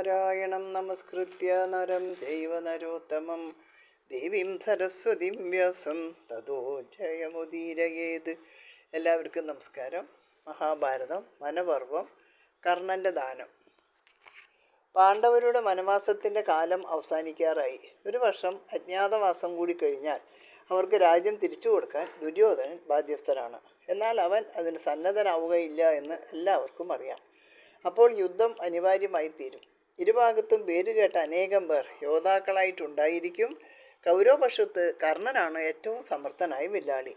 നാരായണം നമസ്കൃത്യ നരം ചൈവ നരോത്തമം ദേവീം സരസ്വതിം വ്യാസം തതോ ജയമുദീരയേത്. എല്ലാവർക്കും നമസ്കാരം. മഹാഭാരതം വനപർവം കർണൻ്റെ ദാനം. പാണ്ഡവരുടെ വനവാസത്തിൻ്റെ കാലം അവസാനിക്കാറായി. ഒരു വർഷം അജ്ഞാതവാസം കൂടി കഴിഞ്ഞാൽ അവർക്ക് രാജ്യം തിരിച്ചു കൊടുക്കാൻ ദുര്യോധനൻ ബാധ്യസ്ഥനാണ്. എന്നാൽ അവൻ അതിന് സന്നദ്ധനാവുകയില്ല എന്ന് എല്ലാവർക്കും അറിയാം. അപ്പോൾ യുദ്ധം അനിവാര്യമായി തീരും. ഇരുഭാഗത്തും പേരുകേട്ട അനേകം പേർ യോദ്ധാക്കളായിട്ടുണ്ടായിരിക്കും. കൗരവപക്ഷത്ത് കർണനാണ് ഏറ്റവും സമർത്ഥനായ വില്ലാളി.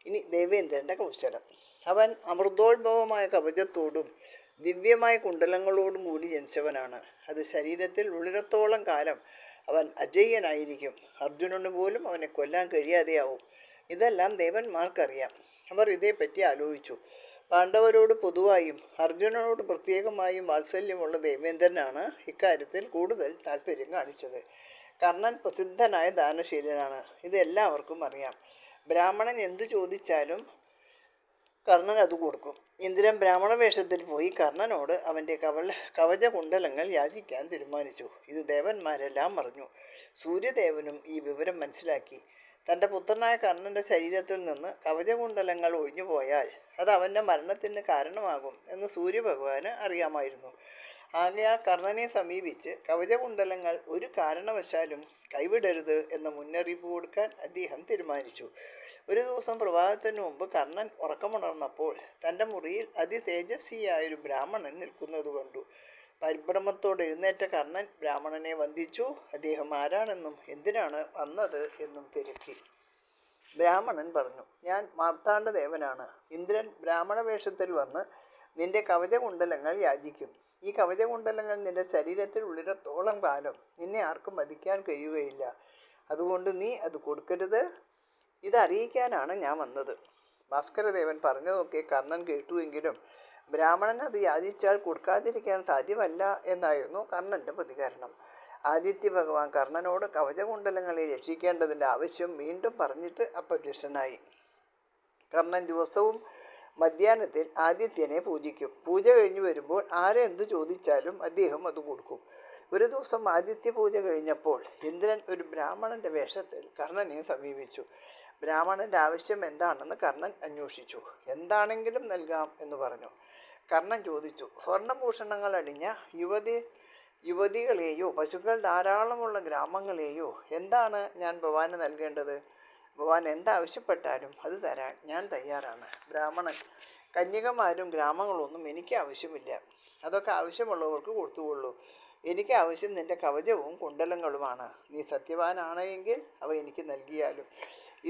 ഇനി ദേവേന്ദ്രൻ്റെ കൗശലം. അവൻ അമൃതോത്ഭവമായ കവചത്തോടും ദിവ്യമായ കുണ്ടലങ്ങളോടും കൂടി ജനിച്ചവനാണ്. അത് ശരീരത്തിൽ ഉള്ളിടത്തോളം കാലം അവൻ അജയ്യനായിരിക്കും. അർജുനന് പോലും അവനെ കൊല്ലാൻ കഴിയാതെയാവും. ഇതെല്ലാം ദേവന്മാർക്കറിയാം. അവർ ഇതേപ്പറ്റി ആലോചിച്ചു. പാണ്ഡവരോട് പൊതുവായും അർജുനനോട് പ്രത്യേകമായും വാത്സല്യമുള്ള ദേവേന്ദ്രനാണ് ഇക്കാര്യത്തിൽ കൂടുതൽ താല്പര്യം കാണിച്ചത്. കർണൻ പ്രസിദ്ധനായ ദാനശീലനാണ്. ഇത് എല്ലാവർക്കും അറിയാം. ബ്രാഹ്മണൻ എന്തു ചോദിച്ചാലും കർണൻ അത് കൊടുക്കും. ഇന്ദ്രൻ ബ്രാഹ്മണ വേഷത്തിൽ പോയി കർണനോട് അവൻ്റെ കവചകുണ്ടലങ്ങൾ യാചിക്കാൻ തീരുമാനിച്ചു. ഇത് ദേവന്മാരെല്ലാം അറിഞ്ഞു. സൂര്യദേവനും ഈ വിവരം മനസ്സിലാക്കി. തൻ്റെ പുത്രനായ കർണൻ്റെ ശരീരത്തിൽ നിന്ന് കവചകുണ്ടലങ്ങൾ ഒഴിഞ്ഞുപോയാൽ അത് അവൻ്റെ മരണത്തിന് കാരണമാകും എന്ന് സൂര്യഭഗവാന് അറിയാമായിരുന്നു. ആകയാൽ കർണനെ സമീപിച്ച് കവചകുണ്ടലങ്ങൾ ഒരു കാരണവശാലും കൈവിടരുത് എന്ന മുന്നറിയിപ്പ് കൊടുക്കാൻ അദ്ദേഹം തീരുമാനിച്ചു. ഒരു ദിവസം പ്രഭാതത്തിന് മുമ്പ് കർണൻ ഉറക്കമുണർന്നപ്പോൾ തൻ്റെ മുറിയിൽ അതിതേജസ്വിയായൊരു ബ്രാഹ്മണൻ നിൽക്കുന്നത് കണ്ടു. പരിഭ്രമത്തോടെ എഴുന്നേറ്റ കർണൻ ബ്രാഹ്മണനെ വന്ദിച്ചു. അദ്ദേഹം ആരാണെന്നും എന്തിനാണ് വന്നത് എന്നും തിരക്കി. ബ്രാഹ്മണൻ പറഞ്ഞു, ഞാൻ മാർത്താണ്ഡദേവനാണ്. ഇന്ദ്രൻ ബ്രാഹ്മണ വേഷത്തിൽ വന്ന് നിന്റെ കവചകുണ്ടലങ്ങൾ യാചിക്കും. ഈ കവചകുണ്ടലങ്ങൾ നിന്റെ ശരീരത്തിൽ ഉള്ളിടത്തോളം കാലം നിന്നെ ആർക്കും വധിക്കാൻ കഴിയുകയില്ല. അതുകൊണ്ട് നീ അത് കൊടുക്കരുത്. ഇതറിയിക്കാനാണ് ഞാൻ വന്നത്. ഭാസ്കരദേവൻ പറഞ്ഞതൊക്കെ കർണൻ കേട്ടുവെങ്കിലും ബ്രാഹ്മണൻ അത് യാചിച്ചാൽ കൊടുക്കാതിരിക്കാൻ സാധ്യമല്ല എന്നായിരുന്നു കർണൻ്റെ പ്രതികരണം. ആദിത്യ ഭഗവാൻ കർണനോട് കവചകുണ്ടലങ്ങളെ രക്ഷിക്കേണ്ടതിൻ്റെ ആവശ്യം വീണ്ടും പറഞ്ഞിട്ട് അപ്രത്യക്ഷനായി. കർണൻ ദിവസവും മധ്യാഹ്നത്തിൽ ആദിത്യനെ പൂജിക്കും. പൂജ കഴിഞ്ഞു വരുമ്പോൾ ആരെന്തു ചോദിച്ചാലും അദ്ദേഹം അത് കൊടുക്കും. ഒരു ദിവസം ആദിത്യ പൂജ കഴിഞ്ഞപ്പോൾ ഇന്ദ്രൻ ഒരു ബ്രാഹ്മണന്റെ വേഷത്തിൽ കർണനെ സമീപിച്ചു. ബ്രാഹ്മണന്റെ ആവശ്യം എന്താണെന്ന് കർണൻ അന്വേഷിച്ചു. എന്താണെങ്കിലും നൽകാം എന്ന് പറഞ്ഞു. കർണൻ ചോദിച്ചു, സ്വർണ്ണഭൂഷണങ്ങൾ അണിഞ്ഞ യുവതികളെയോ പശുക്കൾ ധാരാളമുള്ള ഗ്രാമങ്ങളെയോ എന്താണ് ഞാൻ ഭവാന് നൽകേണ്ടത്? ഭവാൻ എന്താവശ്യപ്പെട്ടാലും അത് തരാൻ ഞാൻ തയ്യാറാണ്. ബ്രാഹ്മണൻ, കന്യകമാരും ഗ്രാമങ്ങളൊന്നും എനിക്ക് ആവശ്യമില്ല. അതൊക്കെ ആവശ്യമുള്ളവർക്ക് കൊടുത്തുകൊള്ളൂ. എനിക്ക് ആവശ്യം നിന്റെ കവചവും കുണ്ടലങ്ങളുമാണ്. നീ സത്യവാനാണ് എങ്കിൽ അവ എനിക്ക് നൽകിയാലും.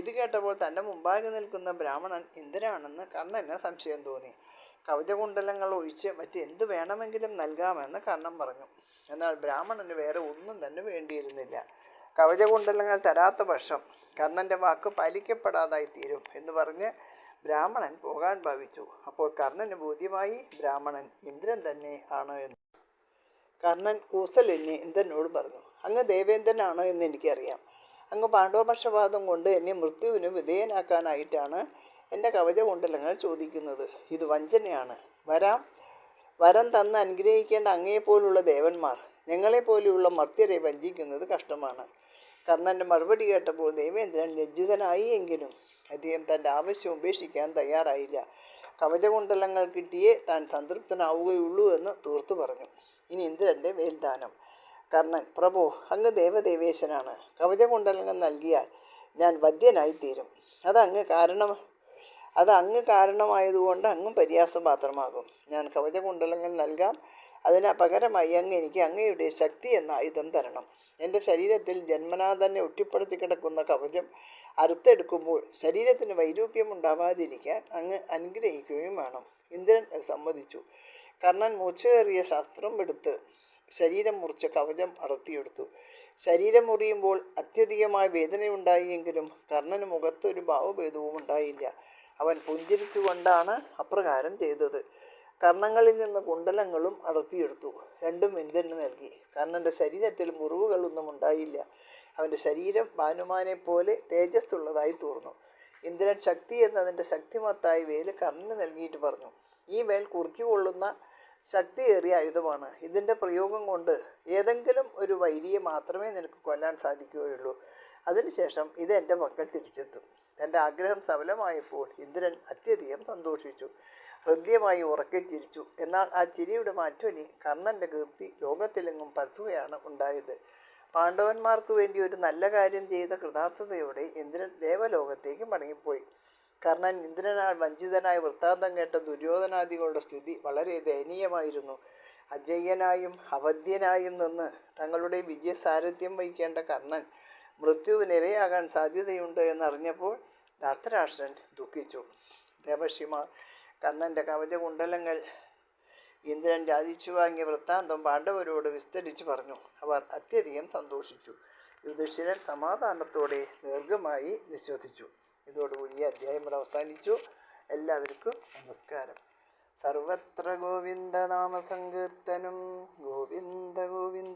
ഇത് കേട്ടപ്പോൾ തൻ്റെ മുമ്പാകെ നിൽക്കുന്ന ബ്രാഹ്മണൻ എന്തിനാണെന്ന് കർണന് സംശയം തോന്നി. കവചകുണ്ടലങ്ങൾ ഒഴിച്ച് മറ്റെന്ത് വേണമെങ്കിലും നൽകാമെന്ന് കർണൻ പറഞ്ഞു. എന്നാൽ ബ്രാഹ്മണന് വേറെ ഒന്നും തന്നെ വേണ്ടിയിരുന്നില്ല. കവചകുണ്ടലങ്ങൾ തരാത്ത പക്ഷം കർണൻ്റെ വാക്ക് പാലിക്കപ്പെടാതായി തീരും എന്ന് പറഞ്ഞ് ബ്രാഹ്മണൻ പോകാൻ ഭാവിച്ചു. അപ്പോൾ കർണന് ബോധ്യമായി ബ്രാഹ്മണൻ ഇന്ദ്രൻ തന്നെ ആണ് എന്ന്. കർണൻ കൂസലെന്നെ ഇന്ദ്രനോട് പറഞ്ഞു, അങ്ങ് ദേവേന്ദ്രനാണ് എന്ന് എനിക്കറിയാം. അങ്ങ് പാണ്ഡവപക്ഷപാതം കൊണ്ട് എന്നെ മൃത്യുവിന് വിധേയനാക്കാനായിട്ടാണ് എൻ്റെ കവചകുണ്ടലങ്ങൾ ചോദിക്കുന്നത്. ഇത് വഞ്ചനയാണ്. വരം തന്ന് അനുഗ്രഹിക്കേണ്ട അങ്ങയെപ്പോലുള്ള ദേവന്മാർ ഞങ്ങളെപ്പോലെയുള്ള മർത്യരെ വഞ്ചിക്കുന്നത് കഷ്ടമാണ്. കർണൻ്റെ മറുപടി കേട്ടപ്പോൾ ദേവേന്ദ്രൻ ലജ്ജിതനായി. എങ്കിലും അദ്ദേഹം തൻ്റെ ആവശ്യം ഉപേക്ഷിക്കാൻ തയ്യാറായില്ല. കവചകുണ്ടലങ്ങൾ കിട്ടിയേ താൻ സംതൃപ്തനാവുകയുള്ളൂ എന്ന് തീർത്തു പറഞ്ഞു. ഇനി ഇന്ദ്രൻ്റെ വേൽദാനം. കർണൻ, പ്രഭു, അങ്ങ് ദേവദേവേശനാണ്. കവചകുണ്ടലങ്ങൾ നൽകിയാൽ ഞാൻ വധ്യനായിത്തീരും. അത് അങ്ങ് കാരണമായതുകൊണ്ട് അങ്ങും പര്യാസപാത്രമാകും. ഞാൻ കവചകുണ്ടലങ്ങൾ നൽകാം. അതിന് പകരമായി എനിക്ക് അങ്ങയുടെ ശക്തി എന്ന ആയുധം തരണം. എൻ്റെ ശരീരത്തിൽ ജന്മനാ തന്നെ ഒറ്റപ്പെടുത്തി കിടക്കുന്ന കവചം അറുത്തെടുക്കുമ്പോൾ ശരീരത്തിന് വൈരൂപ്യം ഉണ്ടാവാതിരിക്കാൻ അങ്ങ് അനുഗ്രഹിക്കുകയും വേണം. ഇന്ദ്രൻ സമ്മതിച്ചു. കർണൻ മൂർച്ചയേറിയ ശാസ്ത്രം എടുത്ത് ശരീരം മുറിച്ച കവചം അടർത്തിയെടുത്തു. ശരീരം മുറിയുമ്പോൾ അത്യധികമായ വേദനയുണ്ടായെങ്കിലും കർണന് മുഖത്തൊരു ഭാവഭേദവും ഉണ്ടായില്ല. അവൻ പുഞ്ചിരിച്ചുകൊണ്ടാണ് അപ്രകാരം ചെയ്തത്. കർണങ്ങളിൽ നിന്ന് കുണ്ടലങ്ങളും അടർത്തിയെടുത്തു. രണ്ടും ഇന്ദ്രന് നൽകി. കർണൻ്റെ ശരീരത്തിൽ മുറിവുകളൊന്നും ഉണ്ടായില്ല. അവൻ്റെ ശരീരം ഭാനുമാനെ പോലെ തേജസ്സുള്ളതായി തീർന്നു. ഇന്ദ്രൻ ശക്തി എന്നതിൻ്റെ ശക്തിമത്തായ വേല് കർണന് നൽകിയിട്ട് പറഞ്ഞു, ഈ വേൽ കുറുക്കിക്കൊള്ളുന്ന ശക്തിയേറിയ ആയുധമാണ്. ഇതിൻ്റെ പ്രയോഗം കൊണ്ട് ഏതെങ്കിലും ഒരു വൈരിയെ മാത്രമേ നിനക്ക് കൊല്ലാൻ സാധിക്കുകയുള്ളൂ. അതിനുശേഷം ഇത് എൻ്റെ പക്കൽ തിരിച്ചെത്തും. തൻ്റെ ആഗ്രഹം സഫലമായപ്പോൾ ഇന്ദ്രൻ അത്യധികം സന്തോഷിച്ചു. ഹൃദ്യമായി ഉറക്കെ ചിരിച്ചു. എന്നാൽ ആ ചിരിയുടെ മാറ്റൊലി കർണൻ്റെ കീർത്തി ലോകത്തിലെങ്ങും പരത്തുകയാണ് ഉണ്ടായത്. പാണ്ഡവന്മാർക്ക് വേണ്ടി ഒരു നല്ല കാര്യം ചെയ്ത കൃതാർത്ഥതയോടെ ഇന്ദ്രൻ ദേവലോകത്തേക്ക് മടങ്ങിപ്പോയി. കർണൻ ഇന്ദ്രനാൽ വഞ്ചിതനായ വൃത്താന്തം കേട്ട ദുര്യോധനാദികളുടെ സ്ഥിതി വളരെ ദയനീയമായിരുന്നു. അജയ്യനായും അവധ്യനായും നിന്ന് തങ്ങളുടെ വിജയസാരഥ്യം വഹിക്കേണ്ട കർണൻ മൃത്യുവിനിരയാകാൻ സാധ്യതയുണ്ട് എന്നറിഞ്ഞപ്പോൾ ധൃതരാഷ്ട്രൻ ദുഃഖിച്ചു. ദേവർഷിമാർ കർണൻ്റെ കവചകുണ്ടലങ്ങൾ ഇന്ദ്രൻ രാജിച്ചു വാങ്ങിയ വൃത്താന്തം പാണ്ഡവരോട് വിസ്തരിച്ചു പറഞ്ഞു. അവർ അത്യധികം സന്തോഷിച്ചു. യുധിഷ്ഠിരൻ സമാധാനത്തോടെ ദീർഘമായി നിശ്വസിച്ചു. ഇതോടുകൂടി ഈ അധ്യായം ഇവിടെ അവസാനിച്ചു. എല്ലാവർക്കും നമസ്കാരം. സർവത്ര ഗോവിന്ദ നാമ സങ്കീർത്തനം. ഗോവിന്ദ ഗോവിന്ദ.